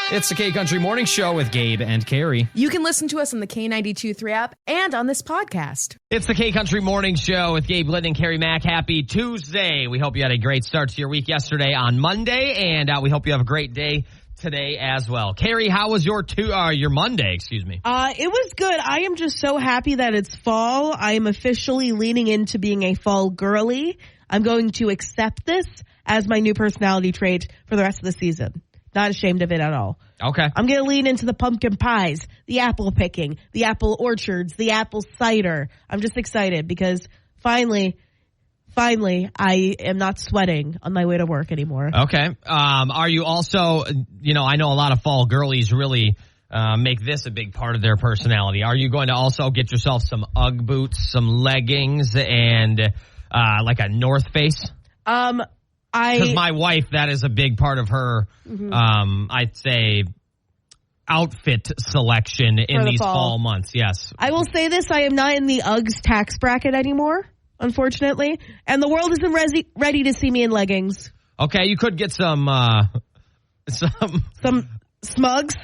It's the K-Country Morning Show with Gabe and Carrie. You can listen to us on the K92.3 app and on this podcast. It's the K-Country Morning Show with Gabe Linden and Carrie Mack. Happy Tuesday. We hope you had a great start to your week yesterday on Monday, and we hope you have a great day today as well. Carrie, how was your Monday, excuse me? It was good. I am just so happy that it's fall. I am officially leaning into being a fall girly. I'm going to accept this as my new personality trait for the rest of the season. Not ashamed of it at all. Okay. I'm going to lean into the pumpkin pies, the apple picking, the apple orchards, the apple cider. I'm just excited because finally, I am not sweating on my way to work anymore. Okay. Are you also, I know a lot of fall girlies really make this a big part of their personality. Are you going to also get yourself some Ugg boots, some leggings, and like a North Face? Because my wife, that is a big part of her, I'd say, outfit selection in these fall months. Yes. I will say this. I am not in the Uggs tax bracket anymore, unfortunately. And the world isn't ready to see me in leggings. Okay, you could get some Smugs,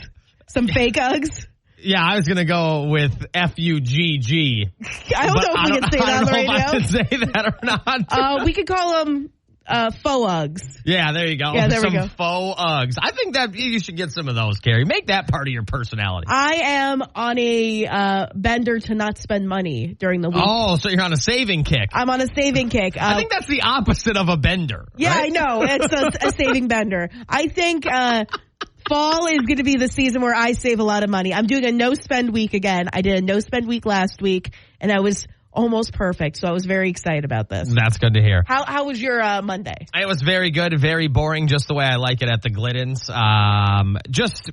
some fake Uggs. Yeah, I was going to go with F-U-G-G. I don't know if we can say that on the radio. I don't know if I can say that or not. We could call them faux Uggs. Yeah, there you go. Yeah, there we go. Some faux Uggs. I think that you should get some of those, Carrie. Make that part of your personality. I am on a bender to not spend money during the week. Oh, so you're on a saving kick. I'm on a saving kick. I think that's the opposite of a bender. Yeah, right? I know. It's a saving bender. I think fall is going to be the season where I save a lot of money. I'm doing a no-spend week again. I did a no-spend week last week, and I was almost perfect, so I was very excited about this. That's good to hear. How was your Monday? It was very good, very boring, just the way I like it at the Gliddens. Just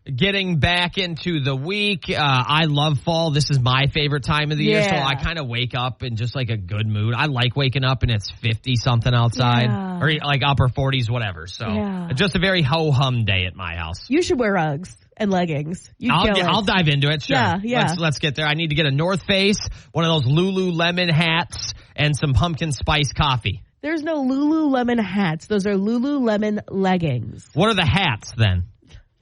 getting back into the week. I love fall. This is my favorite time of the year, so I kind of wake up in just like a good mood. I like waking up and it's 50-something outside, or like upper 40s, whatever. So just a very ho-hum day at my house. You should wear Uggs and leggings. I'll dive into it. Sure. Yeah. Let's get there. I need to get a North Face, one of those Lululemon hats, and some pumpkin spice coffee. There's no Lululemon hats. Those are Lululemon leggings. What are the hats then?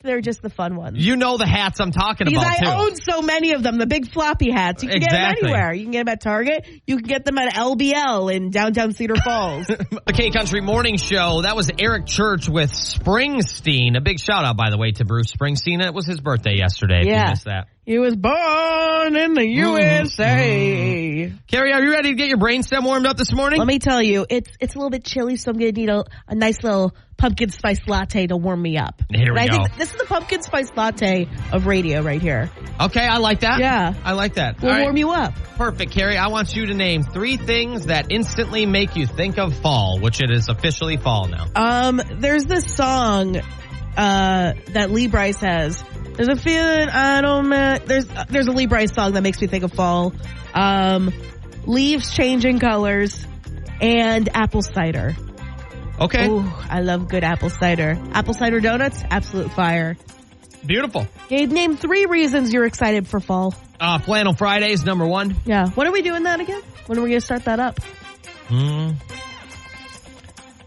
They're just the fun ones. You know the hats I'm talking about, too. Because I own so many of them, the big floppy hats. You can get them anywhere. You can get them at Target. You can get them at LBL in downtown Cedar Falls. The K-Country Morning Show. That was Eric Church with Springsteen. A big shout-out, by the way, to Bruce Springsteen. It was his birthday yesterday, if you missed that. He was born in the USA. Carrie, are you ready to get your brainstem warmed up this morning? Let me tell you, it's a little bit chilly, so I'm going to need a nice little pumpkin spice latte to warm me up. Here we go. I think this is the pumpkin spice latte of radio right here. Okay, I like that. Yeah. I like that. We'll warm you up. Perfect, Carrie. I want you to name 3 things that instantly make you think of fall, which it is officially fall now. There's this song that Lee Brice has. There's a feeling I don't there's a Lee Brice song that makes me think of fall. Leaves changing colors and apple cider. Okay. Ooh, I love good apple cider. Apple cider donuts, absolute fire. Beautiful. Gabe, name 3 reasons you're excited for fall. Flannel Fridays, number 1. Yeah. When are we doing that again? When are we going to start that up?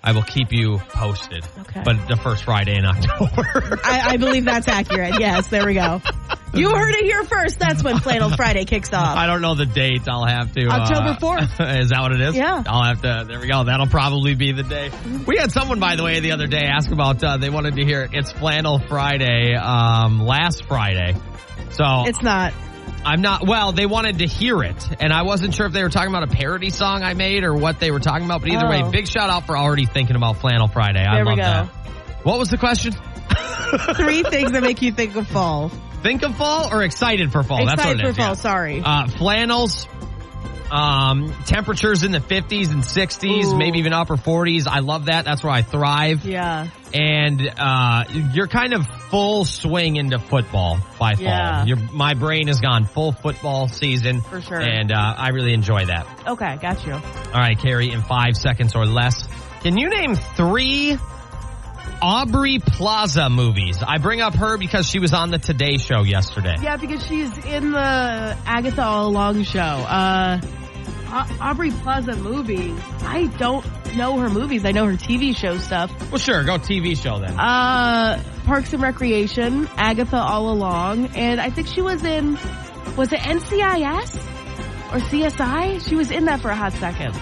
I will keep you posted. Okay. But the first Friday in October. I believe that's accurate. Yes, there we go. You heard it here first. That's when Flannel Friday kicks off. I don't know the date. I'll have to. October 4th. Is that what it is? Yeah. I'll have to. There we go. That'll probably be the day. We had someone, by the way, the other day ask about, they wanted to hear It's Flannel Friday last Friday. So it's not. I'm not. Well, they wanted to hear it, and I wasn't sure if they were talking about a parody song I made or what they were talking about. But either way, big shout out for already thinking about Flannel Friday. I love that. What was the question? 3 things that make you think of fall. Think of fall or excited for fall? Excited That's what it is. for fall. Sorry. Flannels. Temperatures in the 50s and 60s, maybe even upper 40s. I love that. That's where I thrive. Yeah. And you're kind of full swing into football by fall. Yeah. My brain has gone full football season. For sure. And I really enjoy that. Okay, got you. All right, Carrie, in 5 seconds or less, can you name 3 Aubrey Plaza movies? I bring up her because she was on the Today Show yesterday. Yeah, because she's in the Agatha All Along show. Aubrey Plaza movies. I don't know her movies. I know her TV show stuff. Well, sure. Go TV show then. Parks and Recreation, Agatha All Along, and I think she was in, was it NCIS or CSI? She was in that for a hot second.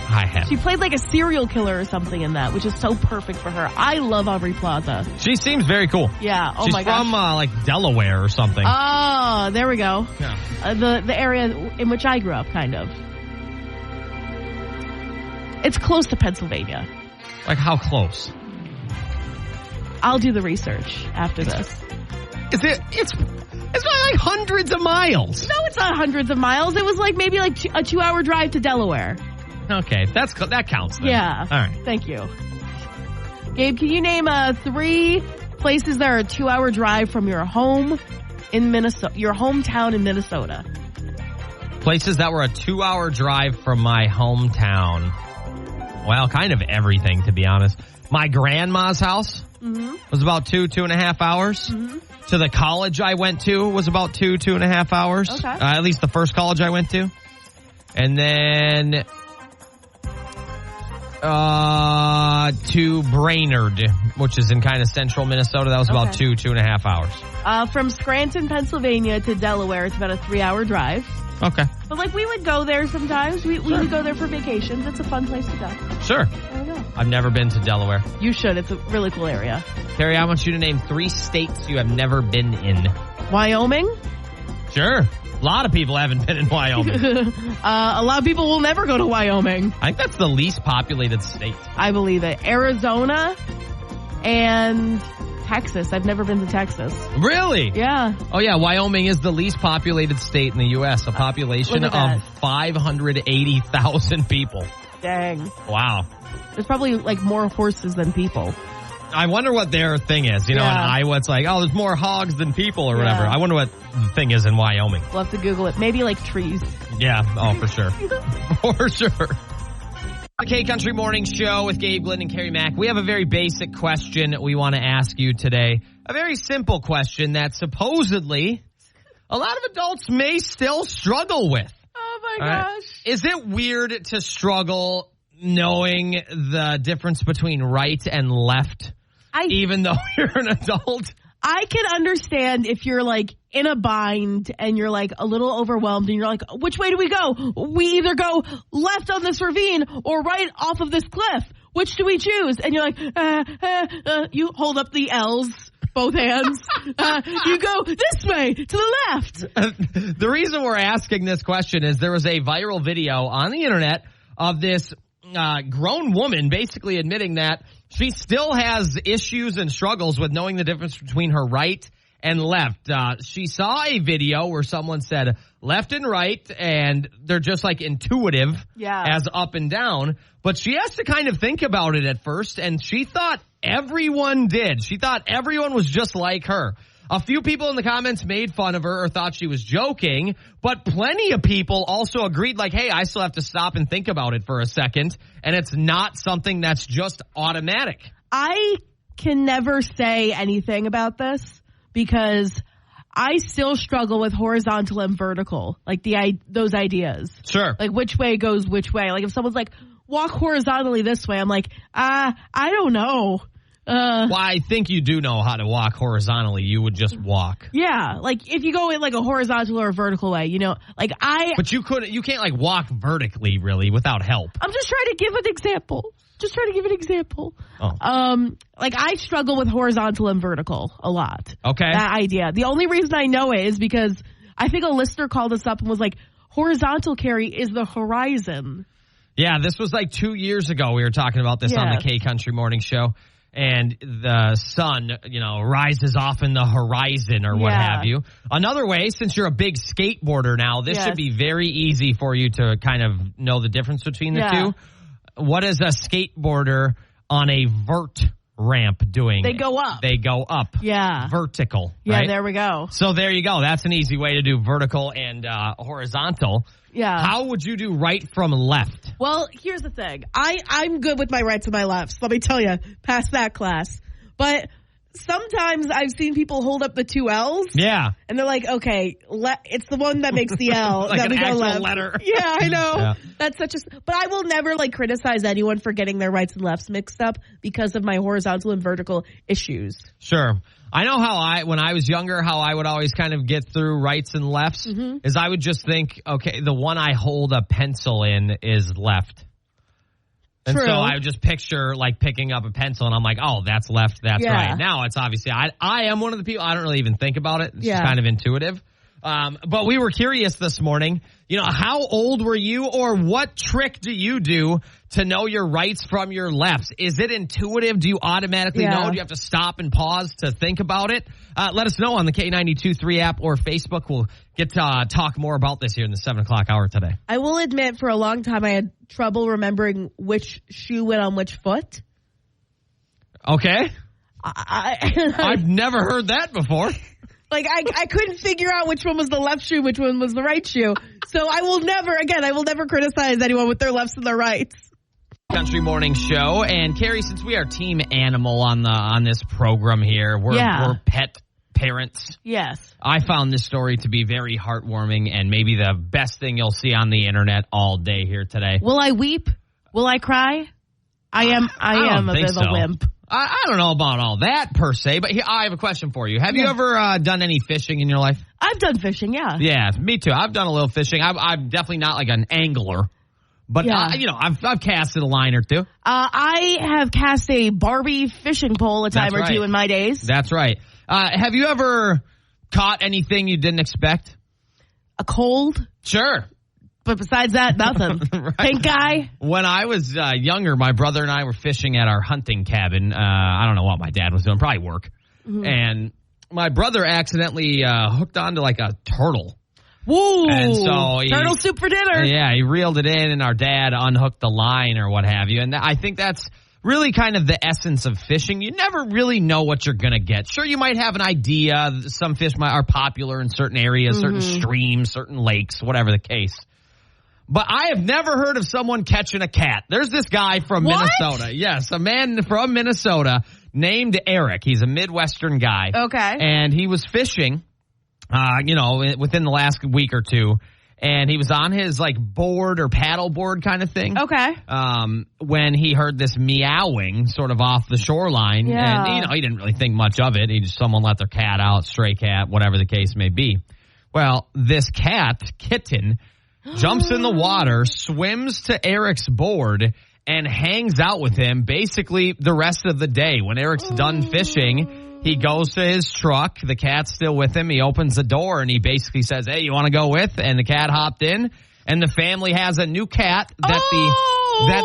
I have. She played like a serial killer or something in that, which is so perfect for her. I love Aubrey Plaza. She seems very cool. Yeah. Oh She's my gosh. from like Delaware or something. Oh, there we go. Yeah. The area in which I grew up, kind of. It's close to Pennsylvania. Like how close? I'll do the research after this. Is it? It's not like hundreds of miles. No, it's not hundreds of miles. It was like maybe like a 2-hour drive to Delaware. Okay, that counts then. Yeah. All right. Thank you. Gabe, can you name 3 places that are a 2-hour drive from your home in Minnesota, your hometown in Minnesota? Places that were a 2-hour drive from my hometown. Well, kind of everything, to be honest. My grandma's house was about 2.5 hours. Mm-hmm. To the college I went to was about 2.5 hours. Okay. At least the first college I went to. And then to Brainerd, which is in kind of central Minnesota. That was about 2.5 hours. From Scranton, Pennsylvania to Delaware, it's about a 3-hour drive. Okay. But like we would go there sometimes. We would go there for vacations. It's a fun place to go. Sure. There we go. I've never been to Delaware. You should. It's a really cool area. Carrie, I want you to name 3 states you have never been in. Wyoming. Sure. A lot of people haven't been in Wyoming. A lot of people will never go to Wyoming. I think that's the least populated state. I believe it. Arizona and Texas. I've never been to Texas. Really? Yeah. Oh, yeah. Wyoming is the least populated state in the U.S. A population Look at of 580,000 people. Dang. Wow. There's probably like more horses than people. I wonder what their thing is. You know, in Yeah. Iowa, it's like, oh, there's more hogs than people or Yeah. whatever. I wonder what the thing is in Wyoming. We'll have to Google it. Maybe like trees. Yeah. Oh, for sure. For sure. The K-Country Morning Show with Gabe, Glenn, and Carrie Mack. We have a very basic question we want to ask you today. A very simple question that supposedly a lot of adults may still struggle with. Oh my All right? gosh. Is it weird to struggle knowing the difference between right and left, even though you're an adult? I can understand if you're like in a bind and you're like a little overwhelmed and you're like, which way do we go? We either go left on this ravine or right off of this cliff. Which do we choose? And you're like, you hold up the L's, both hands. You go this way to the left. The reason we're asking this question is there was a viral video on the internet of this grown woman basically admitting that she still has issues and struggles with knowing the difference between her right and left. She saw a video where someone said left and right, and they're just like intuitive as up and down. But she has to kind of think about it at first, and she thought everyone did. She thought everyone was just like her. A few people in the comments made fun of her or thought she was joking, but plenty of people also agreed like, hey, I still have to stop and think about it for a second, and it's not something that's just automatic. I can never say anything about this because I still struggle with horizontal and vertical, like those ideas. Sure. Like which way goes which way. Like if someone's like, walk horizontally this way, I'm like, I don't know. Well, I think you do know how to walk horizontally. You would just walk. Yeah, like if you go in like a horizontal or a vertical way, you know, like But you can't like walk vertically really without help. I'm just trying to give an example. Oh. Like I struggle with horizontal and vertical a lot. Okay. That idea. The only reason I know it is because I think a listener called us up and was like, horizontal, Carrie, is the horizon. Yeah, this was like 2 years ago. We were talking about this on the K-Country Morning Show. And the sun, rises off in the horizon or what have you. Another way, since you're a big skateboarder now, this should be very easy for you to kind of know the difference between the two. What is a skateboarder on a vert ramp doing? They go up. Yeah. Vertical. Yeah, right? there we go. So there you go. That's an easy way to do vertical and horizontal. Yeah. How would you do right from left? Well, here's the thing. I'm good with my rights and my lefts. Let me tell you, past that class. But sometimes I've seen people hold up the two L's. Yeah. And they're like, okay, it's the one that makes the L. Like that an we go actual left. letter. Yeah, I know. Yeah. That's such a... But I will never criticize anyone for getting their rights and lefts mixed up because of my horizontal and vertical issues. Sure. I know when I was younger, how I would always kind of get through rights and lefts is I would just think, okay, the one I hold a pencil in is left. And True. so I would just picture picking up a pencil and I'm like, oh, that's left, that's right. Now it's obviously, I am one of the people, I don't really even think about it. It's just kind of intuitive. But we were curious this morning, how old were you or what trick do you do to know your rights from your lefts? Is it intuitive? Do you automatically know? Do you have to stop and pause to think about it? Let us know on the K92.3 app or Facebook. We'll get to talk more about this here in the 7 o'clock hour today. I will admit for a long time I had trouble remembering which shoe went on which foot. Okay. I've never heard that before. I couldn't figure out which one was the left shoe, which one was the right shoe. So I will never criticize anyone with their lefts and their rights. Country Morning Show. And Carrie, since we are team animal on this program here, we're pet parents. Yes. I found this story to be very heartwarming and maybe the best thing you'll see on the internet all day here today. Will I weep? Will I cry? I am a bit of a wimp. I don't know about all that per se, but I have a question for you. Have you ever done any fishing in your life? I've done fishing, yeah. Yeah, me too. I've done a little fishing. I'm definitely not like an angler, but I've casted a line or two. I have cast a Barbie fishing pole a time or two in my days. That's right. Have you ever caught anything you didn't expect? A cold? Sure. But besides that, nothing. Right. Pink eye? When I was younger, my brother and I were fishing at our hunting cabin. I don't know what my dad was doing, probably work. Mm-hmm. And my brother accidentally hooked onto a turtle. Woo! And so turtle soup for dinner. Yeah, he reeled it in and our dad unhooked the line or what have you. And I think that's really kind of the essence of fishing. You never really know what you're going to get. Sure, you might have an idea. Some fish are popular in certain areas, certain streams, certain lakes, whatever the case. But I have never heard of someone catching a cat. There's this guy from Minnesota. Yes, a man from Minnesota named Eric. He's a Midwestern guy. Okay. And he was fishing, within the last week or two. And he was on his board or paddle board kind of thing. Okay. When he heard this meowing sort of off the shoreline. Yeah. And, he didn't really think much of it. Someone let their cat out, stray cat, whatever the case may be. Well, this kitten, jumps in the water, swims to Eric's board, and hangs out with him basically the rest of the day. When Eric's done fishing, he goes to his truck. The cat's still with him. He opens the door, and he basically says, hey, you want to go with? And the cat hopped in, and the family has a new cat that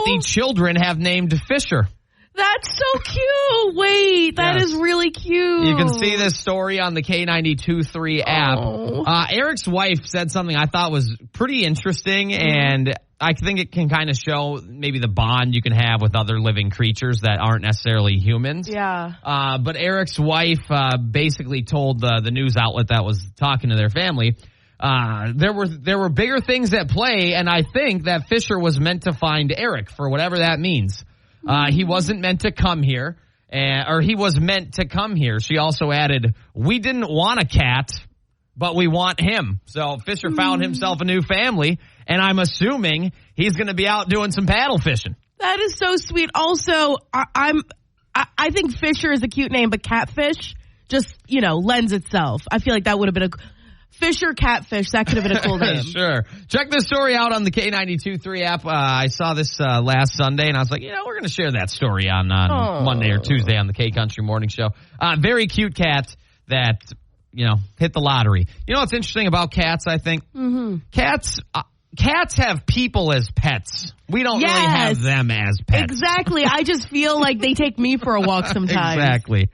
the children have named Fisher. That's so cute. Wait, that is really cute. You can see this story on the K92.3 app. Eric's wife said something I thought was pretty interesting, and I think it can kind of show maybe the bond you can have with other living creatures that aren't necessarily humans. Yeah. But Eric's wife basically told the news outlet that was talking to their family, there were bigger things at play, and I think that Fisher was meant to find Eric for whatever that means. He wasn't meant to come here, or he was meant to come here. She also added, we didn't want a cat, but we want him. So Fisher found himself a new family, and I'm assuming he's going to be out doing some paddle fishing. That is so sweet. Also, I think Fisher is a cute name, but Catfish just, lends itself. I feel like that would have been Fisher Catfish. That could have been a cool name. Sure. Check this story out on the K92.3 app. I saw this last Sunday, and I was like, we're going to share that story on Monday or Tuesday on the K Country Morning Show. Very cute cat that, hit the lottery. You know what's interesting about cats, I think? Mm-hmm. Cats have people as pets. We don't really have them as pets. Exactly. I just feel like they take me for a walk sometimes. Exactly.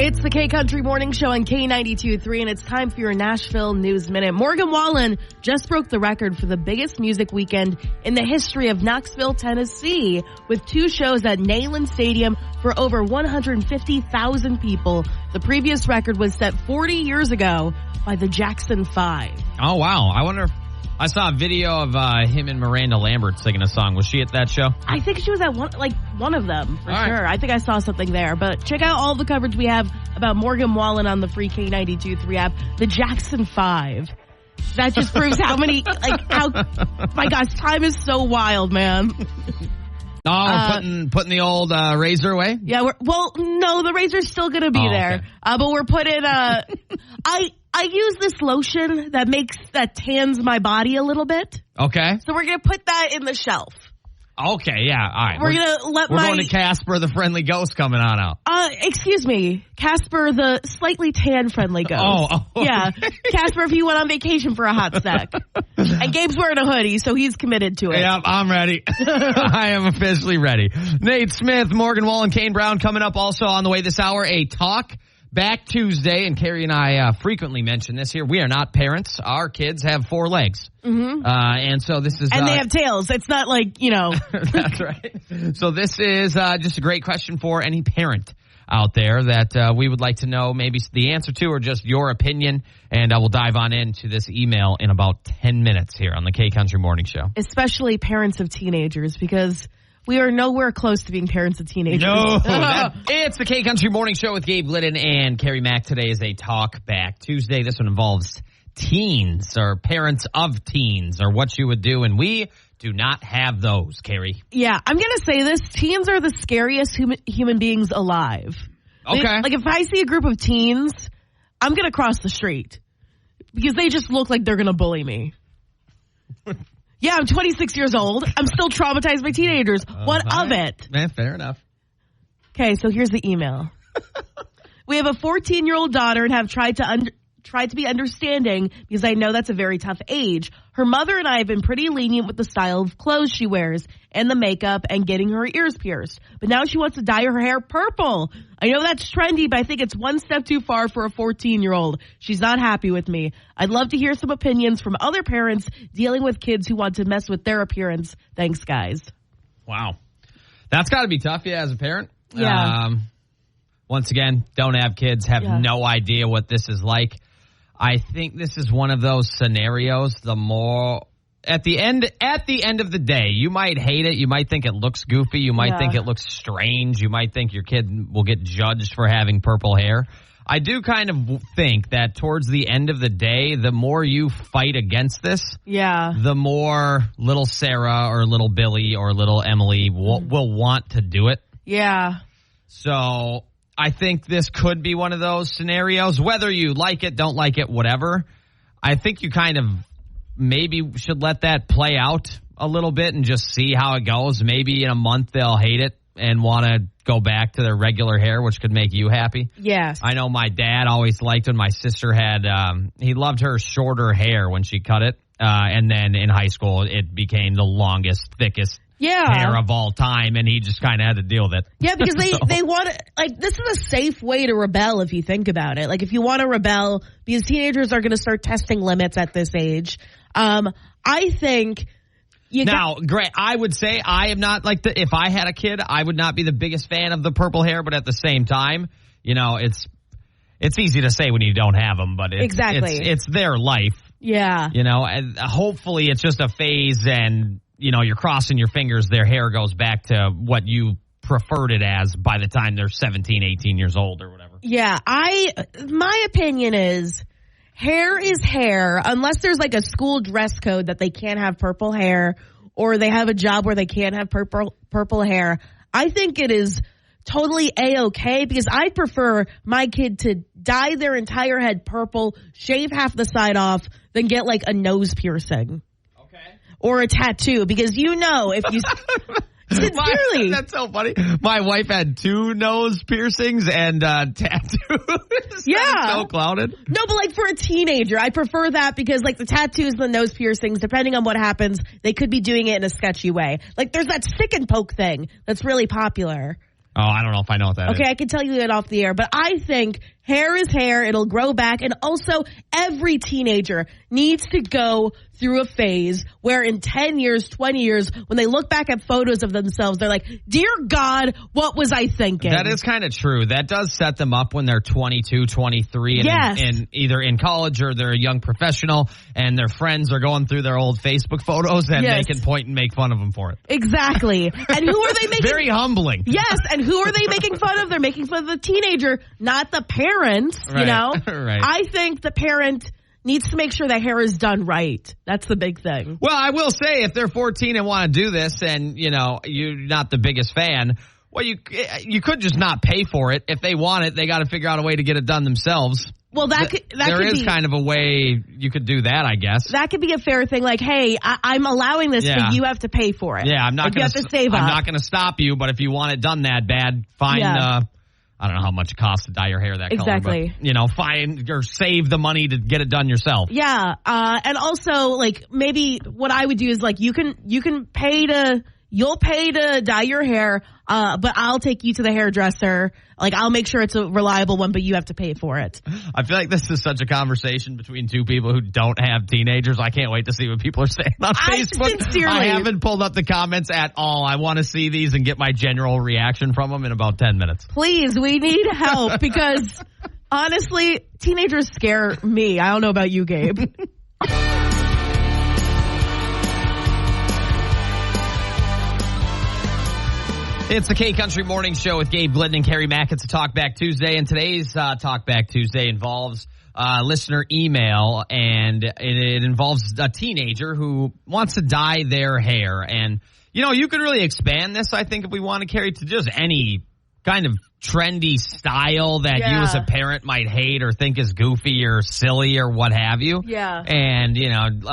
It's the K Country Morning Show on K92.3, and it's time for your Nashville News Minute. Morgan Wallen just broke the record for the biggest music weekend in the history of Knoxville, Tennessee, with 2 shows at Neyland Stadium for over 150,000 people. The previous record was set 40 years ago by the Jackson 5. Oh, wow. I wonder I saw a video of him and Miranda Lambert singing a song. Was she at that show? I think she was at one of them for All sure. right. I think I saw something there. But check out all the coverage we have about Morgan Wallen on the free K92.3 app. The Jackson 5. That just proves how my gosh, time is so wild, man. Oh, putting the old razor away? Yeah, no, the razor's still gonna be there. Okay. But we're putting, I use this lotion that tans my body a little bit. Okay. So we're gonna put that in the shelf. Okay, yeah, all right. We're going to Casper the Friendly Ghost coming on out. Excuse me, Casper the slightly tan friendly ghost. Oh. Yeah, Casper if he went on vacation for a hot sec. And Gabe's wearing a hoodie, so he's committed to it. Yep, I'm ready. I am officially ready. Nate Smith, Morgan Wallen, Kane Brown coming up also on the way this hour. A Talk Back Tuesday, and Carrie and I frequently mention this here. We are not parents. Our kids have 4 legs. Mm-hmm. And so this is... And they have tails. It's not like, That's right. So this is just a great question for any parent out there that we would like to know maybe the answer to or just your opinion. And we'll dive on into this email in about 10 minutes here on the K Country Morning Show. Especially parents of teenagers, because we are nowhere close to being parents of teenagers. No, it's the K Country Morning Show with Gabe Glidden and Carrie Mack. Today is a Talk Back Tuesday. This one involves teens or parents of teens or what you would do, and we do not have those, Carrie. Yeah, I'm going to say this. Teens are the scariest human beings alive. Okay. Like if I see a group of teens, I'm going to cross the street because they just look like they're going to bully me. Yeah, I'm 26 years old. I'm still traumatized by teenagers. What of it? Man, fair enough. Okay, so here's the email. We have a 14-year-old daughter and have tried to be understanding because I know that's a very tough age. Her mother and I have been pretty lenient with the style of clothes she wears and the makeup and getting her ears pierced. But now she wants to dye her hair purple. I know that's trendy, but I think it's one step too far for a 14-year-old. She's not happy with me. I'd love to hear some opinions from other parents dealing with kids who want to mess with their appearance. Thanks, guys. Wow. That's got to be tough, yeah, as a parent. Yeah. Once again, don't have kids, have no idea what this is like. I think this is one of those scenarios, the more at the end of the day, you might hate it. You might think it looks goofy. You might think it looks strange. You might think your kid will get judged for having purple hair. I do kind of think that towards the end of the day, the more you fight against this, the more little Sarah or little Billy or little Emily will want to do it. Yeah. So I think this could be one of those scenarios, whether you like it, don't like it, whatever. I think you kind of maybe should let that play out a little bit and just see how it goes. Maybe in a month they'll hate it and want to go back to their regular hair, which could make you happy. Yes. I know my dad always liked when my sister had, he loved her shorter hair when she cut it. And then in high school, it became the longest, thickest hair of all time, and he just kind of had to deal with it. Yeah, because they want to, like, this is a safe way to rebel if you think about it. Like, if you want to rebel, because teenagers are going to start testing limits at this age. I think Grant, I would say I am not like if I had a kid, I would not be the biggest fan of the purple hair, but at the same time, it's easy to say when you don't have them, but it's their life. Yeah. And hopefully it's just a phase and, you're crossing your fingers, their hair goes back to what you preferred it as by the time they're 17, 18 years old or whatever. Yeah. My opinion is hair is hair unless there's like a school dress code that they can't have purple hair or they have a job where they can't have purple hair. I think it is totally A-okay because I prefer my kid to dye their entire head purple, shave half the side off, than get like a nose piercing. Okay. Or a tattoo because if you... Sincerely. That's so funny. My wife had 2 nose piercings and tattoos. Yeah. So clouded. No, but like for a teenager, I prefer that because like the tattoos and the nose piercings, depending on what happens, they could be doing it in a sketchy way. Like there's that stick and poke thing that's really popular. Oh, I don't know if I know what that is. Okay, I can tell you it off the air, but I think hair is hair. It'll grow back. And also every teenager, needs to go through a phase where in 10 years, 20 years, when they look back at photos of themselves, they're like, dear God, what was I thinking? That is kind of true. That does set them up when they're 22, 23, and, Yes. and either in college or they're a young professional, and their friends are going through their old Facebook photos, and Yes. they can point and make fun of them for it. Exactly. And who are they making? Very humbling. Yes, and who are they making fun of? They're making fun of the teenager, not the parents, you Right, know? right. I think the parent needs to make sure the hair is done right. That's the big thing. Well, I will say, if they're 14 and want to do this, and you're not the biggest fan, well, you could just not pay for it. If they want it, they got to figure out a way to get it done themselves. Well, that There could is be kind of a way you could do that, I guess. that could be a fair thing. Like, hey, I'm allowing this, Yeah. but you have to pay for it. Yeah, I'm not Like, you going have to save up. I'm not going to stop you, but if you want it done that bad, find. Yeah. I don't know how much it costs to dye your hair that Exactly. color, but find or save the money to get it done yourself. Yeah, and also like maybe what I would do is like you can you'll pay to dye your hair, but I'll take you to the hairdresser. Like I'll make sure it's a reliable one, but you have to pay for it. I feel like this is such a conversation between two people who don't have teenagers. I can't wait to see what people are saying on Facebook. Sincerely. I haven't pulled up the comments at all. I want to see these and get my general reaction from them in about 10 minutes. Please, we need help because honestly, teenagers scare me. I don't know about you, Gabe. It's the K-Country Morning Show with Gabe Glidden and Carrie Mack. It's a Talkback Tuesday, and today's Talkback Tuesday involves listener email, and it involves a teenager who wants to dye their hair. And, you could really expand this, I think, if we want to carry to just any kind of trendy style that you as a parent might hate or think is goofy or silly or what have you. Yeah. And,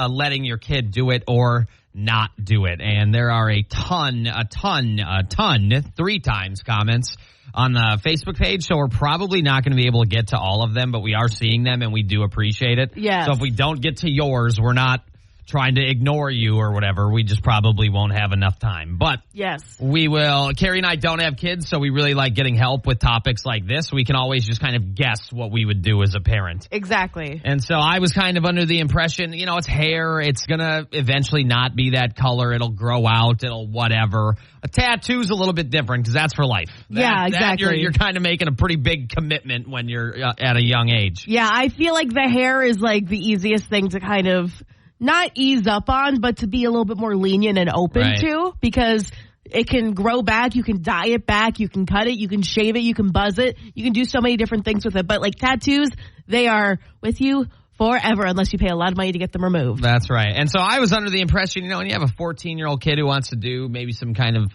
letting your kid do it or not do it. And there are a ton, 3 times comments on the Facebook page. So we're probably not going to be able to get to all of them, but we are seeing them and we do appreciate it. Yes. So if we don't get to yours, we're not trying to ignore you or whatever. We just probably won't have enough time. But Yes. we will. Carrie and I don't have kids, so we really like getting help with topics like this. We can always just kind of guess what we would do as a parent. Exactly. And so I was kind of under the impression, it's hair. It's going to eventually not be that color. It'll grow out. It'll whatever. A tattoo's a little bit different because that's for life. Yeah, exactly. You're kind of making a pretty big commitment when you're at a young age. Yeah, I feel like the hair is like the easiest thing to kind of not ease up on, but to be a little bit more lenient and open Right. to, because it can grow back, you can dye it back, you can cut it, you can shave it, you can buzz it, you can do so many different things with it. But like tattoos, they are with you forever unless you pay a lot of money to get them removed. That's right. And so I was under the impression, when you have a 14-year-old kid who wants to do maybe some kind of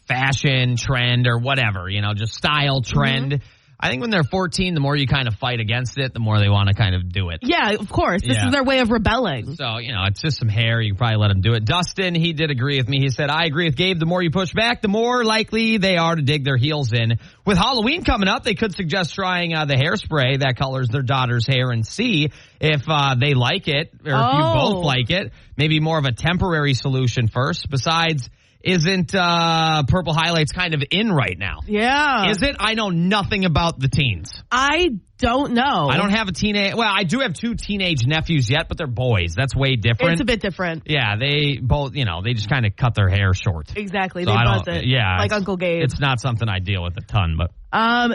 fashion trend or whatever, just style trend. Mm-hmm. I think when they're 14, the more you kind of fight against it, the more they want to kind of do it. Yeah, of course. This Yeah. is their way of rebelling. So, it's just some hair. You can probably let them do it. Dustin, he did agree with me. He said, I agree with Gabe. The more you push back, the more likely they are to dig their heels in. With Halloween coming up, they could suggest trying the hairspray that colors their daughter's hair and see if they like it or if you both like it. Maybe more of a temporary solution first. Besides, isn't purple highlights kind of in right now? Yeah. Is it? I know nothing about the teens. I don't know. I don't have a teenage. Well, I do have 2 teenage nephews yet, but they're boys. That's way different. It's a bit different. Yeah, they both, they just kind of cut their hair short. Exactly. So They I buzz don't- it. yeah, Like it's- Uncle Gabe. It's not something I deal with a ton, but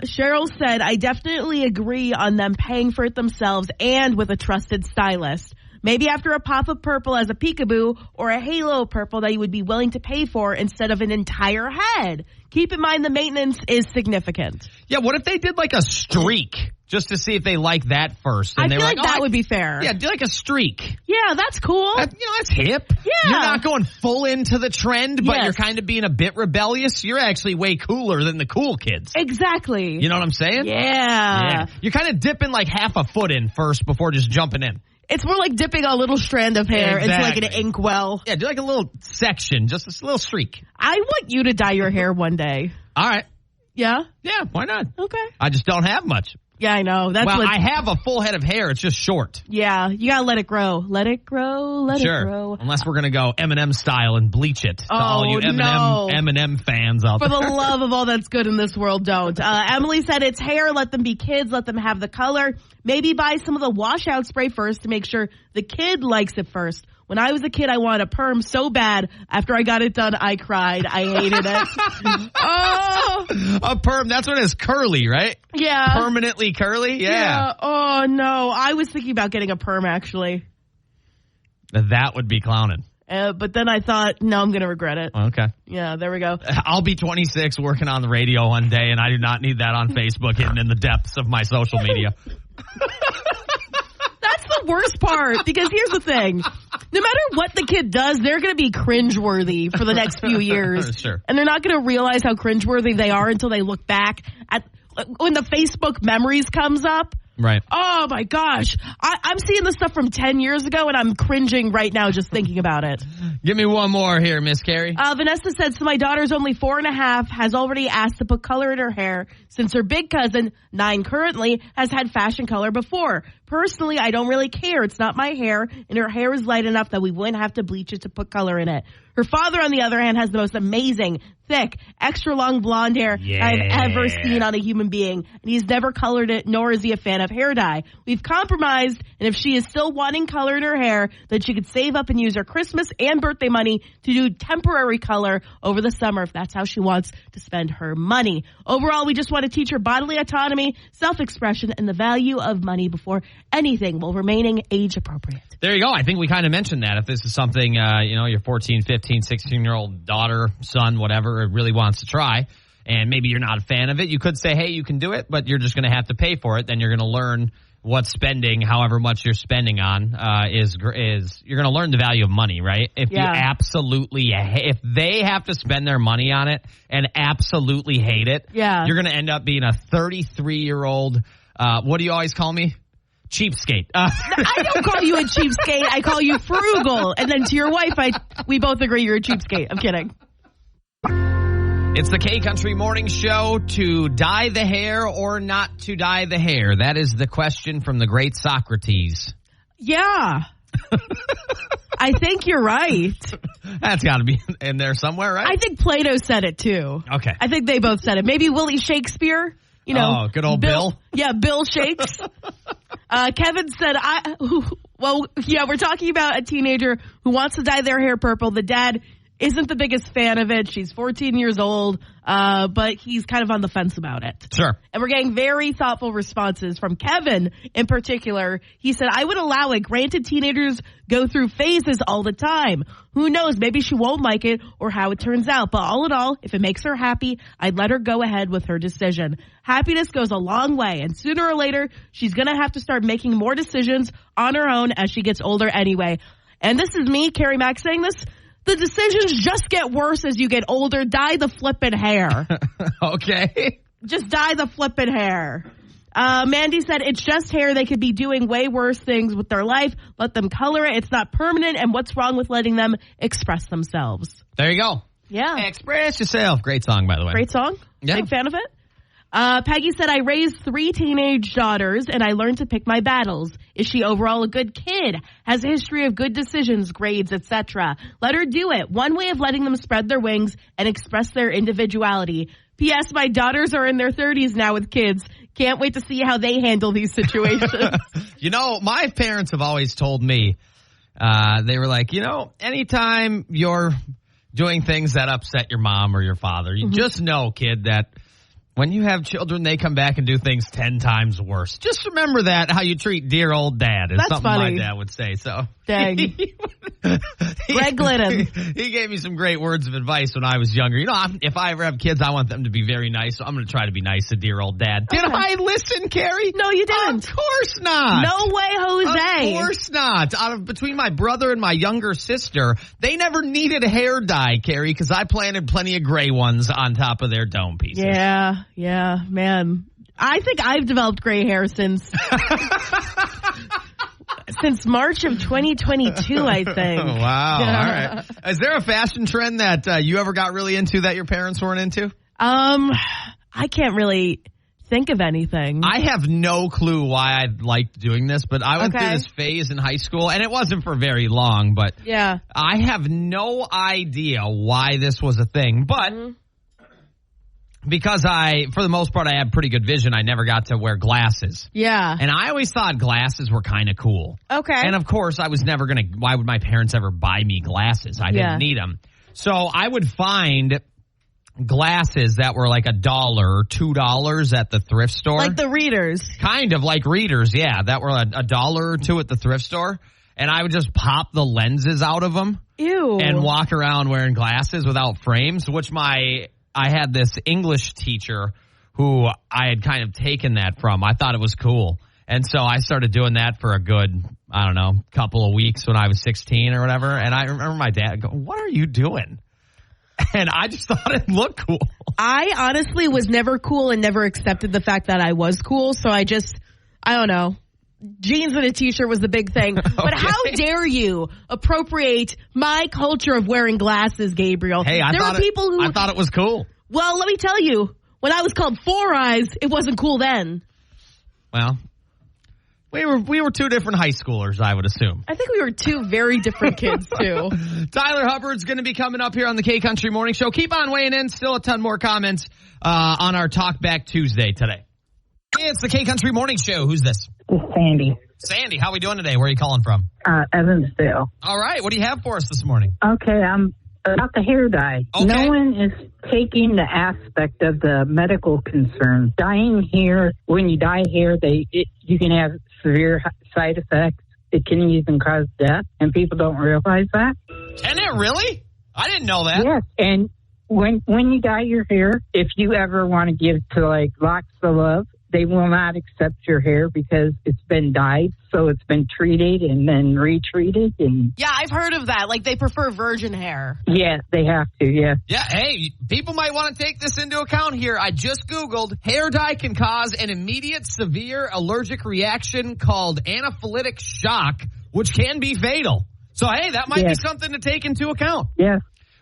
Cheryl said, I definitely agree on them paying for it themselves and with a trusted stylist. Maybe after a pop of purple as a peekaboo or a halo of purple that you would be willing to pay for instead of an entire head. Keep in mind the maintenance is significant. yeah, what if they did like a streak just to see if they like that first? I they feel were like that would be fair. Yeah, do like a streak. Yeah, that's cool. That's hip. Yeah. You're not going full into the trend, but Yes. you're kind of being a bit rebellious. You're actually way cooler than the cool kids. Exactly. You know what I'm saying? Yeah. You're kind of dipping like half a foot in first before just jumping in. It's more like dipping a little strand of hair into like an Exactly. inkwell. Yeah, do like a little section, just a little streak. I want you to dye your hair one day. All right. Yeah? Yeah, why not? Okay. I just don't have much. Yeah, I know. That's I have a full head of hair. It's just short. Yeah, you gotta let it grow. Let it grow. Let it grow. Unless we're gonna go Eminem style and bleach it. To all you Eminem fans out there. For there. the love of all that's good in this world, don't. Emily said it's hair. Let them be kids. Let them have the color. Maybe buy some of the washout spray first to make sure the kid likes it first. When I was a kid, I wanted a perm so bad. After I got it done, I cried. I hated it. A perm. That's when it's curly, right? Yeah. Permanently curly? Yeah. Oh, no. I was thinking about getting a perm, actually. That would be clowning. But then I thought, no, I'm going to regret it. Okay. Yeah, there we go. I'll be 26 working on the radio one day, and I do not need that on Facebook hidden in the depths of my social media. That's the worst part, because here's the thing. No matter what the kid does, they're going to be cringeworthy for the next few years. Sure. And they're not going to realize how cringeworthy they are until they look back at when the Facebook memories comes up. Right. Oh, my gosh. I'm seeing the stuff from 10 years ago, and I'm cringing right now just thinking about it. Give me one more here, Miss Carrie. Vanessa said, so my daughter's only 4.5, has already asked to put color in her hair since her big cousin, 9 currently, has had fashion color before. Personally, I don't really care. It's not my hair, and her hair is light enough that we wouldn't have to bleach it to put color in it. Her father, on the other hand, has the most amazing, thick, extra long blonde hair I've ever seen on a human being. And he's never colored it, nor is he a fan of hair dye. We've compromised, and if she is still wanting color in her hair, then she could save up and use her Christmas and birthday money to do temporary color over the summer if that's how she wants to spend her money. Overall, we just want to teach her bodily autonomy, self-expression, and the value of money before anything while remaining age appropriate. There you go. I think we kind of mentioned that. If this is something, your 14, 15, 16-year-old daughter, son, whatever, really wants to try, and maybe you're not a fan of it, you could say, hey, you can do it, but you're just going to have to pay for it. Then you're going to learn what spending, however much you're spending on, is you're going to learn the value of money, right? If they have to spend their money on it and absolutely hate it, you're going to end up being a 33-year-old, what do you always call me? Cheapskate. I don't call you a cheapskate. I call you frugal. And then to your wife, we both agree you're a cheapskate. I'm kidding. It's the K-Country Morning Show. To dye the hair or not to dye the hair? That is the question from the great Socrates. Yeah. I think you're right. That's got to be in there somewhere, right? I think Plato said it, too. Okay. I think they both said it. Maybe Willie Shakespeare. Good old Bill. Yeah, Bill Shakes. Kevin said, we're talking about a teenager who wants to dye their hair purple. The dad isn't the biggest fan of it. She's 14 years old, but he's kind of on the fence about it. Sure. And we're getting very thoughtful responses from Kevin in particular. He said, I would allow it. Granted, teenagers go through phases all the time. Who knows? Maybe she won't like it or how it turns out. But all in all, if it makes her happy, I'd let her go ahead with her decision. Happiness goes a long way, and sooner or later, she's going to have to start making more decisions on her own as she gets older anyway. And this is me, Carrie Mack, saying this. The decisions just get worse as you get older. Dye the flippin' hair. Okay. Just dye the flippin' hair. Mandy said, it's just hair. They could be doing way worse things with their life. Let them color it. It's not permanent. And what's wrong with letting them express themselves? There you go. Yeah. Express yourself. Great song, by the way. Great song. Yeah. Big fan of it. Peggy said, I raised 3 teenage daughters and I learned to pick my battles. Is she overall a good kid? Has a history of good decisions, grades, etc. Let her do it. One way of letting them spread their wings and express their individuality. P.S. My daughters are in their 30s now with kids. Can't wait to see how they handle these situations. My parents have always told me, they were like, anytime you're doing things that upset your mom or your father, you just know, kid, that when you have children, they come back and do things 10 times worse. Just remember that, how you treat dear old dad, is That's something funny. my dad would say. So, Dang. Greg Glidden. He gave me some great words of advice when I was younger. If I ever have kids, I want them to be very nice. So I'm going to try to be nice to dear old dad. Did I listen, Carrie? No, you didn't. Of course not. No way, Jose. Of course not. Between my brother and my younger sister, they never needed a hair dye, Carrie, because I planted plenty of gray ones on top of their dome pieces. Yeah, man. I think I've developed gray hair since March of 2022, I think. Wow. All right. Is there a fashion trend that you ever got really into that your parents weren't into? I can't really think of anything. I have no clue why I liked doing this, but I went through Okay. this phase in high school, and it wasn't for very long, but Yeah. I have no idea why this was a thing. But because for the most part, I had pretty good vision, I never got to wear glasses. Yeah. And I always thought glasses were kind of cool. Okay. And of course, I was never going to, why would my parents ever buy me glasses? I didn't need them. So I would find glasses that were like $1 or $2 at the thrift store. Like the readers. Kind of like readers, yeah, that were $1 or $2 at the thrift store. And I would just pop the lenses out of them Ew. and walk around wearing glasses without frames, which I had this English teacher who I had kind of taken that from. I thought it was cool. And so I started doing that for a good, I don't know, couple of weeks when I was 16 or whatever. And I remember my dad going, "What are you doing?" And I just thought it looked cool. I honestly was never cool and never accepted the fact that I was cool. So I don't know. Jeans and a t-shirt was the big thing. But how dare you appropriate my culture of wearing glasses, Gabriel? Hey, I thought it was cool. Well, let me tell you, when I was called Four Eyes, it wasn't cool then. Well, we were two different high schoolers, I would assume. I think we were two very different kids, too. Tyler Hubbard's going to be coming up here on the K Country Morning Show. Keep on weighing in. Still a ton more comments on our Talk Back Tuesday today. Hey, it's the K Country Morning Show. Who's this? It's Sandy, Sandy, how we doing today? Where are you calling from? Evansville. All right. What do you have for us this morning? Okay, about the hair dye. Okay. No one is taking the aspect of the medical concern. Dyeing hair, when you dye hair, you can have severe side effects. It can even cause death, and people don't realize that. Can it really? I didn't know that. Yes, and when you dye your hair, if you ever want to give to like Locks of Love, they will not accept your hair because it's been dyed, so it's been treated and then retreated. And Yeah, I've heard of that. Like, they prefer virgin hair. yeah, they have to, yeah. Yeah, hey, people might want to take this into account here. I just Googled hair dye can cause an immediate severe allergic reaction called anaphylactic shock, which can be fatal. So, hey, that might be something to take into account. Yeah.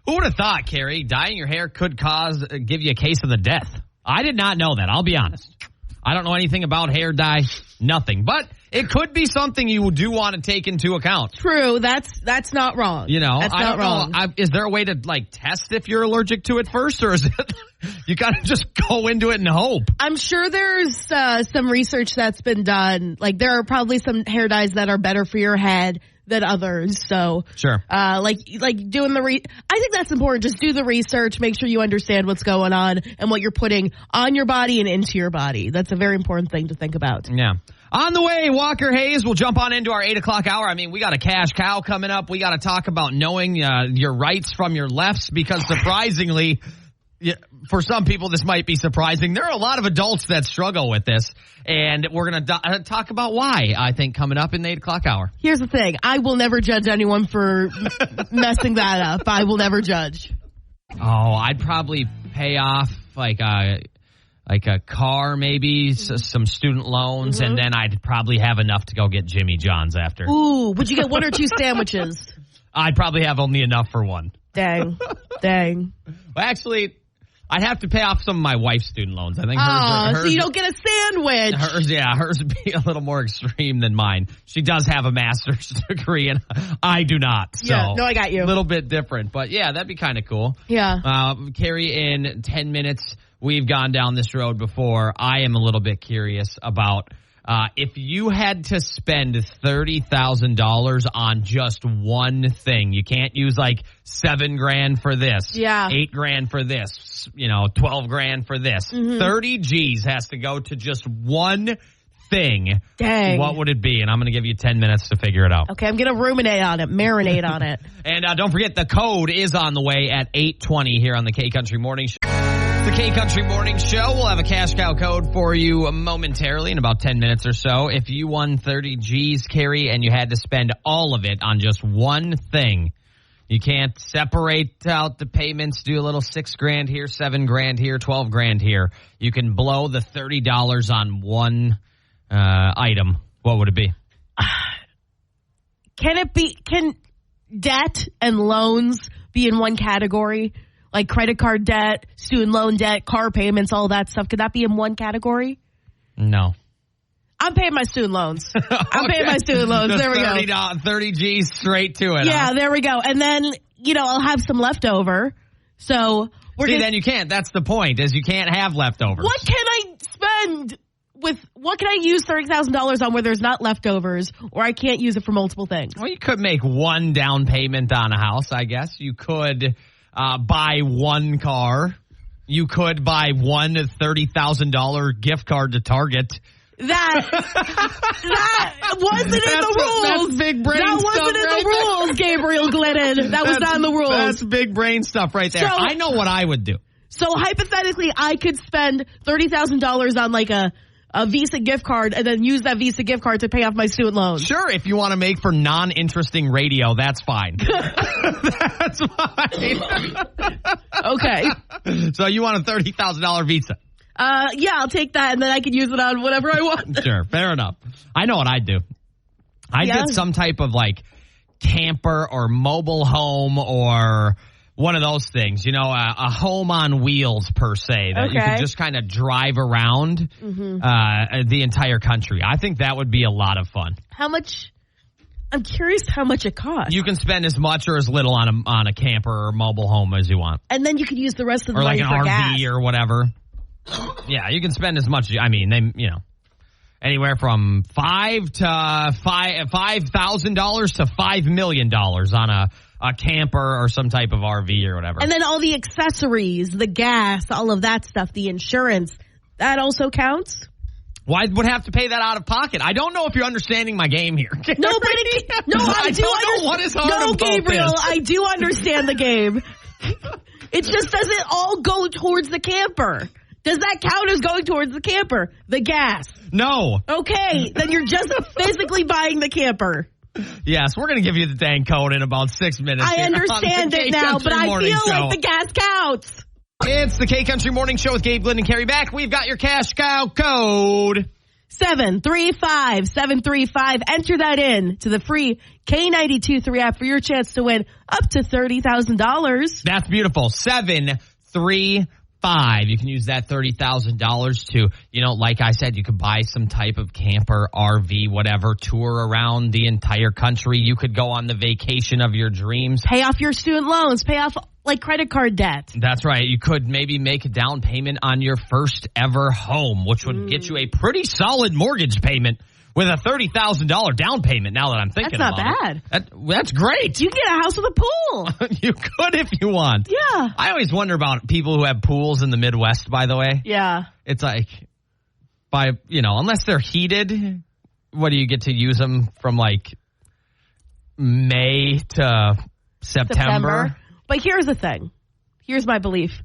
Who would have thought, Carrie, dyeing your hair could give you a case of the death? I did not know that, I'll be honest. I don't know anything about hair dye, nothing. But it could be something you do want to take into account. True, that's not wrong. You know, that's I not don't wrong. know. Is there a way to like test if you're allergic to it first, or is it you gotta just go into it and hope? I'm sure there's some research that's been done. Like, there are probably some hair dyes that are better for your head than others. So, Sure. like doing I think that's important. Just do the research, make sure you understand what's going on and what you're putting on your body and into your body. That's a very important thing to think about. Yeah. On the way, Walker Hayes will jump on into our 8 o'clock hour. I mean, we got a cash cow coming up. We got to talk about knowing your rights from your lefts, because surprisingly, for some people, this might be surprising. There are a lot of adults that struggle with this, and we're going to talk about why, I think, coming up in the 8 o'clock hour. Here's the thing. I will never judge anyone for messing that up. I will never judge. Oh, I'd probably pay off like a car, maybe some student loans, and then I'd probably have enough to go get Jimmy John's after. Ooh, would you get one or two sandwiches? I'd probably have only enough for one. Dang. Well, actually, I'd have to pay off some of my wife's student loans. I think so you don't get a sandwich. Hers would be a little more extreme than mine. She does have a master's degree, and I do not. So Yeah, no, I got you. A little bit different, but yeah, that'd be kind of cool. Yeah. Carrie, in 10 minutes, we've gone down this road before. I am a little bit curious about if you had to spend $30,000 on just one thing. You can't use like $7,000 for this. Yeah. $8,000 for this. $12,000 for this. 30 G's has to go to just one thing. Dang. What would it be? And I'm going to give you 10 minutes to figure it out. Okay, I'm going to ruminate on it, marinate on it. And don't forget, the code is on the way at 8:20 here on the K Country Morning Show. The K Country Morning Show. We'll have a cash cow code for you momentarily in about 10 minutes or so. If you won 30 G's, Carrie, and you had to spend all of it on just one thing, you can't separate out the payments, do a little $6,000 here, $7,000 here, $12,000 here. You can blow the $30 on one item. What would it be? Can debt and loans be in one category? like credit card debt, student loan debt, car payments, all that stuff. Could that be in one category? No. I'm paying my student loans. I'm paying my student loans. There we go. 30 G's straight to it. Yeah, huh? there we go. And then, I'll have some leftover. So then you can't. That's the point, is you can't have leftovers. What can I spend what can I use $30,000 on where there's not leftovers, or I can't use it for multiple things? Well, you could make one down payment on a house, I guess. You could buy one car. You could buy one $30,000 gift card to Target. That wasn't in the rules. That's big brain stuff. That wasn't in the rules, Gabriel Glidden. That was not in the rules. That's big brain stuff right there. So, I know what I would do. So hypothetically, I could spend $30,000 on like a Visa gift card and then use that Visa gift card to pay off my student loans. Sure, if you want to make for non-interesting radio, that's fine. That's fine. Okay. So you want a $30,000 Visa? Yeah, I'll take that, and then I can use it on whatever I want. Sure, fair enough. I know what I'd do. I'd get some type of like camper or mobile home or one of those things, a home on wheels per se that you could just kind of drive around the entire country. I think that would be a lot of fun. How much? I'm curious how much it costs. You can spend as much or as little on a camper or mobile home as you want. And then you could use the rest of the money for like an gas. RV or whatever. Yeah, you can spend as much. I mean, anywhere from $5,000 to $5 million on a camper or some type of RV or whatever. And then all the accessories, the gas, all of that stuff, the insurance, that also counts? Why would have to pay that out of pocket? I don't know if you're understanding my game here. I do understand. What is hard about Gabriel, this? I do understand the game. It just doesn't all go towards the camper. Does that count as going towards the camper? The gas? No. Okay, then you're just physically buying the camper. Yes, we're going to give you the dang code in about 6 minutes. I understand it now, but I feel like the gas counts. It's the K-Country Morning Show with Gabe, Glenn, and Carrie back. We've got your cash cow code. 735-735. Enter that in to the free K92-3 app for your chance to win up to $30,000. That's beautiful. 735. You can use that $30,000 to, like I said, you could buy some type of camper, RV, whatever, tour around the entire country. You could go on the vacation of your dreams. Pay off your student loans. Pay off like credit card debt. That's right. You could maybe make a down payment on your first ever home, which would get you a pretty solid mortgage payment with a $30,000 down payment. Now that I'm thinking about it. That's not bad. That's great. You can get a house with a pool. You could if you want. Yeah. I always wonder about people who have pools in the Midwest, by the way. Yeah. It's like, unless they're heated, what do you get to use them from like May to September? But here's the thing. Here's my belief.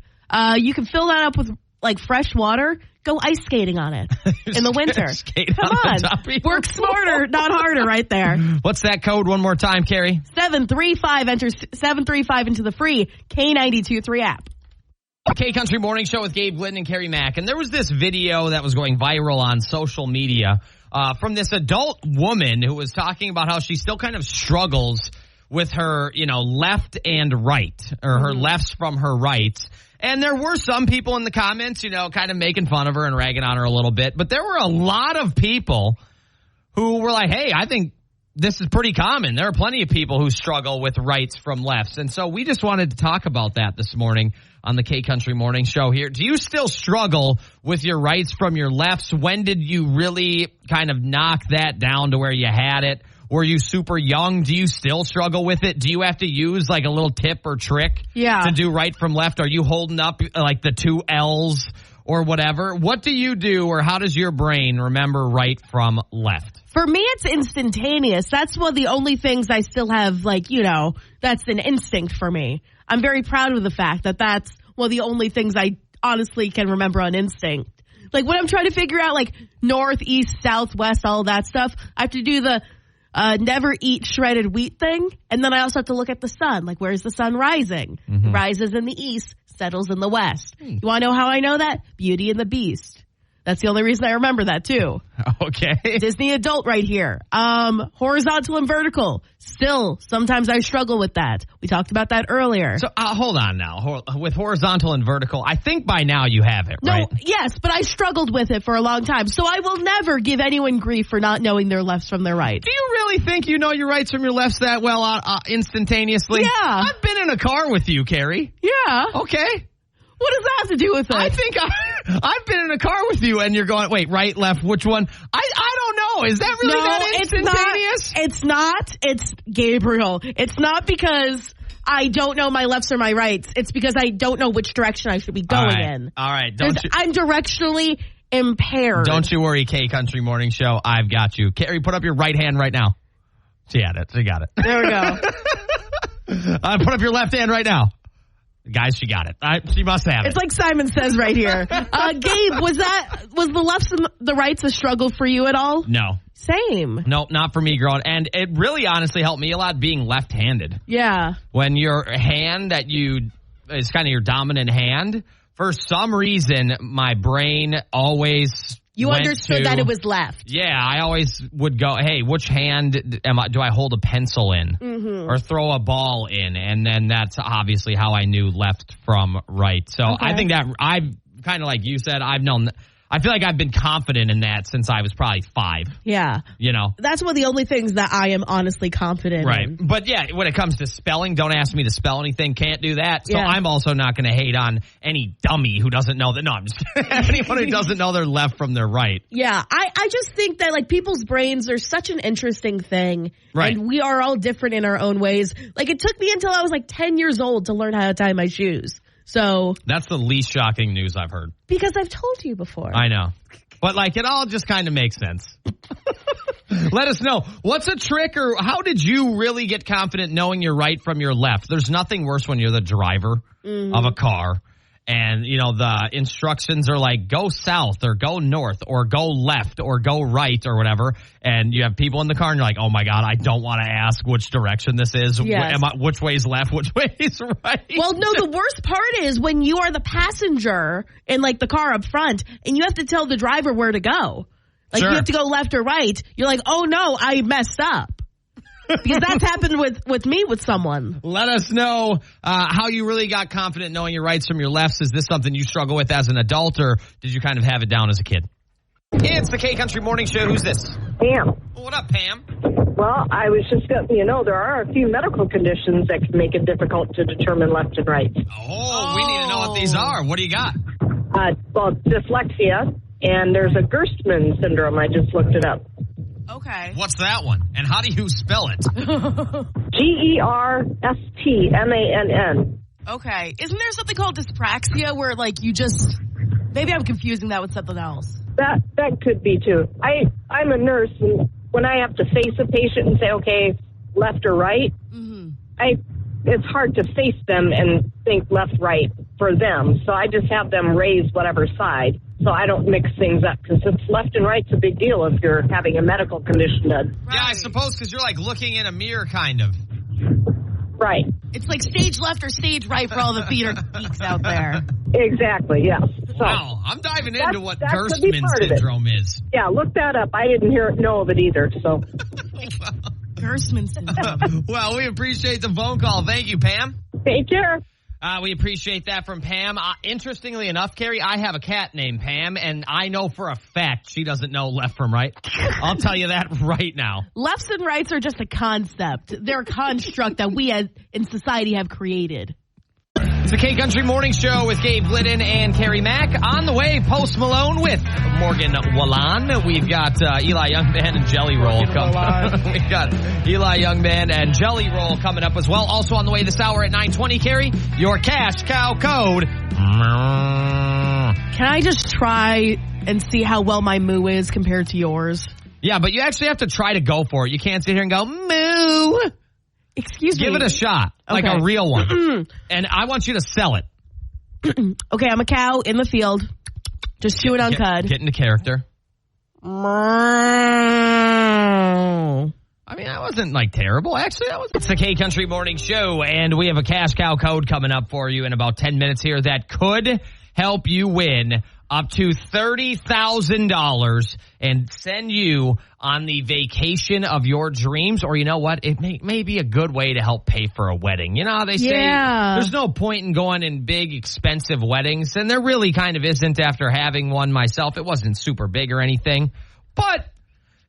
You can fill that up with like fresh water. Go ice skating on it in the winter. Come on. Work smarter, not harder right there. What's that code one more time, Carrie? 735. Enter 735 into the free K92-3 app. K-Country Morning Show with Gabe Glidden and Carrie Mack. And there was this video that was going viral on social media from this adult woman who was talking about how she still kind of struggles with her, left and right, or her lefts from her rights. And there were some people in the comments, kind of making fun of her and ragging on her a little bit. But there were a lot of people who were like, hey, I think this is pretty common. There are plenty of people who struggle with rights from lefts. And so we just wanted to talk about that this morning on the K-Country Morning Show here. Do you still struggle with your rights from your lefts? When did you really kind of knock that down to where you had it? Were you super young? Do you still struggle with it? Do you have to use like a little tip or trick to do right from left? Are you holding up like the two L's or whatever? What do you do, or how does your brain remember right from left? For me, it's instantaneous. That's one of the only things I still have, that's an instinct for me. I'm very proud of the fact that that's one of the only things I honestly can remember on instinct. Like when I'm trying to figure out like north, east, south, west, all of that stuff, I have to do the never eat shredded wheat thing. And then I also have to look at the sun. Like, where's the sun rising? It rises in the east, settles in the west. You want to know how I know that? Beauty and the Beast. That's the only reason I remember that too. Okay. Disney adult right here. Horizontal and vertical. Still, sometimes I struggle with that. We talked about that earlier. So hold on now. With horizontal and vertical, I think by now you have it, right? No, yes, but I struggled with it for a long time. So I will never give anyone grief for not knowing their lefts from their rights. Do you really think you know your rights from your lefts that well instantaneously? Yeah. I've been in a car with you, Carrie. Yeah. Okay. What does that have to do with it? I think I've been in a car with you and you're going, wait, right, left, which one? I don't know. Is that really that instantaneous? It's not. It's Gabriel. It's not because I don't know my lefts or my rights. It's because I don't know which direction I should be going in. All right. I'm directionally impaired. Don't you worry, K Country Morning Show. I've got you. Carrie, put up your right hand right now. She had it. She got it. There we go. Put up your left hand right now. Guys, she got it. She must have it. It's like Simon Says right here. Gabe, was the lefts and the rights a struggle for you at all? No. Same. Nope, not for me, girl. And it really honestly helped me a lot being left-handed. Yeah. When your hand is kind of your dominant hand, for some reason, my brain always You went understood that it was left. Yeah, I always would go, hey, which hand do I hold a pencil in or throw a ball in? And then that's obviously how I knew left from right. So I think that I've kind of like you said, I feel like I've been confident in that since I was probably 5. Yeah. You know? That's one of the only things that I am honestly confident in. But yeah, when it comes to spelling, don't ask me to spell anything. Can't do that. So I'm also not going to hate on any dummy who doesn't know that. No, I'm just anyone who doesn't know their left from their right. Yeah. I just think that like people's brains are such an interesting thing. Right. And we are all different in our own ways. Like it took me until I was like 10 years old to learn how to tie my shoes. So that's the least shocking news I've heard. Because I've told you before. I know. But like it all just kind of makes sense. Let us know. What's a trick or how did you really get confident knowing your right from your left? There's nothing worse when you're the driver of a car and, you know, the instructions are like go south or go north or go left or go right or whatever. And you have people in the car and you're like, oh, my God, I don't want to ask which direction this is. Yes. Which way's left? Which way's right? Well, no, the worst part is when you are the passenger in like the car up front and you have to tell the driver where to go. Like you have to go left or right. You're like, oh, no, I messed up. Because that's happened with me with someone. Let us know how you really got confident knowing your rights from your lefts. Is this something you struggle with as an adult, or did you kind of have it down as a kid? It's the K Country Morning Show. Who's this? Pam. What up, Pam? Well, I was just letting you know there are a few medical conditions that can make it difficult to determine left and right. Oh, we need to know what these are. What do you got? Well, dyslexia, and there's a Gerstmann syndrome. I just looked it up. Okay. What's that one? And how do you spell it? Gerstmann. Okay. Isn't there something called dyspraxia where like you just maybe I'm confusing that with something else? That could be too. I'm a nurse, and when I have to face a patient and say, okay, left or right, it's hard to face them and think left, right for them. So I just have them raise whatever side. So I don't mix things up because it's left and right's a big deal if you're having a medical condition done. Right. Yeah, I suppose because you're like looking in a mirror kind of. Right. It's like stage left or stage right for all the theater geeks out there. Exactly, yes. So, wow, I'm diving into what that Gerstmann syndrome is. Yeah, look that up. I didn't know of it either, so. Gerstmann syndrome. Well, we appreciate the phone call. Thank you, Pam. Take care. We appreciate that from Pam. Interestingly enough, Carrie, I have a cat named Pam, and I know for a fact she doesn't know left from right. I'll tell you that right now. Lefts and rights are just a concept. They're a construct that we as in society have created. It's the K Country Morning Show with Gabe Glidden and Carrie Mack. On the way, Post Malone with Morgan Wallen. We've got Eli Youngman and Jelly Roll coming. We've got Eli Youngman and Jelly Roll coming up as well. Also on the way this hour at 9:20, Carrie, your cash cow code. Can I just try and see how well my moo is compared to yours? Yeah, but you actually have to try to go for it. You can't sit here and go, moo. Excuse me. Give it a shot, like a real one. And I want you to sell it. Okay, I'm a cow in the field, just chewing on cud. Get into character. I mean, that wasn't like terrible. Actually, that was. It's the K Country Morning Show, and we have a cash cow code coming up for you in about 10 minutes here that could help you win up to $30,000 and send you on the vacation of your dreams. Or you know what? It may be a good way to help pay for a wedding. You know how they say there's no point in going in big, expensive weddings, and there really kind of isn't after having one myself. It wasn't super big or anything. But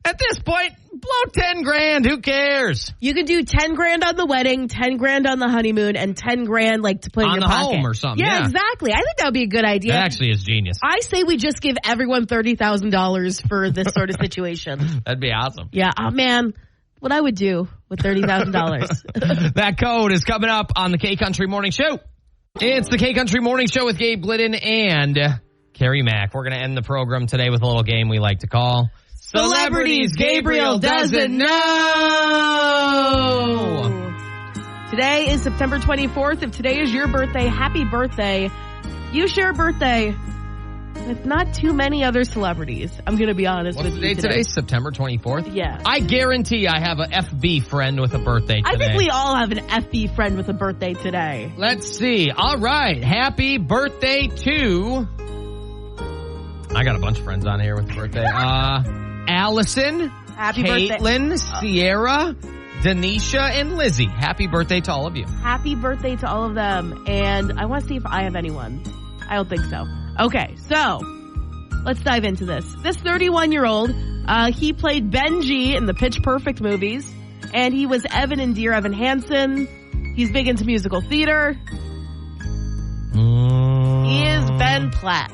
at this point, blow $10,000. Who cares? You could do $10,000 on the wedding, $10,000 on the honeymoon, and $10,000 like to put in On your the pocket. home or something, Yeah, yeah. exactly. I think that would be a good idea. That actually is genius. I say we just give everyone $30,000 for this sort of situation. That'd be awesome. Yeah. Oh man, what I would do with $30,000. That code is coming up on the K Country Morning Show. It's the K Country Morning Show with Gabe Glidden and Carrie Mack. We're going to end the program today with a little game we like to call Celebrities Gabriel doesn't know. Today is September 24th. If today is your birthday, happy birthday. You share a birthday with not too many other celebrities. I'm going to be honest What's with the you date today. today? September 24th? Yeah. I guarantee I have a FB friend with a birthday today. I think we all have an FB friend with a birthday today. Let's see. All right. Happy birthday to... I got a bunch of friends on here with a birthday. Allison, Happy birthday. Caitlin, Sierra, Denisha, and Lizzie. Happy birthday to all of you. Happy birthday to all of them. And I want to see if I have anyone. I don't think so. Okay, so let's dive into this. This 31-year-old, he played Benji in the Pitch Perfect movies, and he was Evan in Dear Evan Hansen. He's big into musical theater. He is Ben Platt.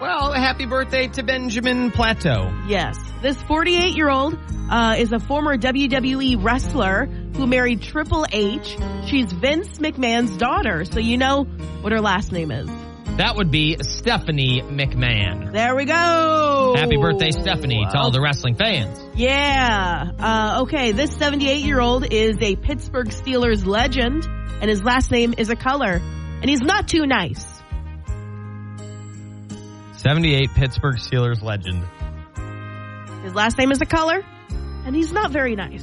Well, happy birthday to Benjamin Plateau. Yes. This 48-year-old is a former WWE wrestler who married Triple H. She's Vince McMahon's daughter, so you know what her last name is. That would be Stephanie McMahon. There we go. Happy birthday, Stephanie, to all the wrestling fans. Yeah. Okay, this 78-year-old is a Pittsburgh Steelers legend, and his last name is a color, and he's not too nice. 78 Pittsburgh Steelers legend. His last name is a color, and he's not very nice.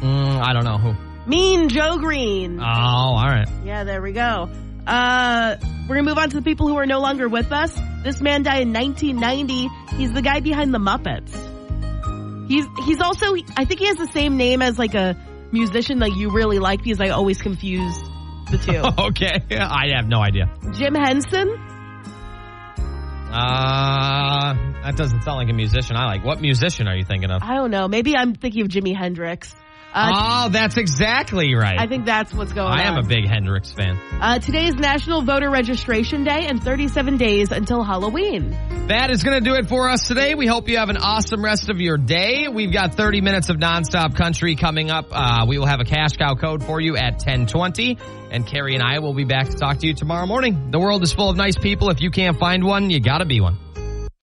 I don't know who. Mean Joe Green. Oh, all right. Yeah, there we go. We're going to move on to the people who are no longer with us. This man died in 1990. He's the guy behind the Muppets. He's also, I think he has the same name as like a musician that you really like because I always confuse the two. Okay. I have no idea. Jim Henson. That doesn't sound like a musician I like. What musician are you thinking of? I don't know. Maybe I'm thinking of Jimi Hendrix. That's exactly right. I think that's what's going on. I am a big Hendrix fan. Today is National Voter Registration Day and 37 days until Halloween. That is going to do it for us today. We hope you have an awesome rest of your day. We've got 30 minutes of nonstop country coming up. We will have a cash cow code for you at 10:20. And Carrie and I will be back to talk to you tomorrow morning. The world is full of nice people. If you can't find one, you got to be one.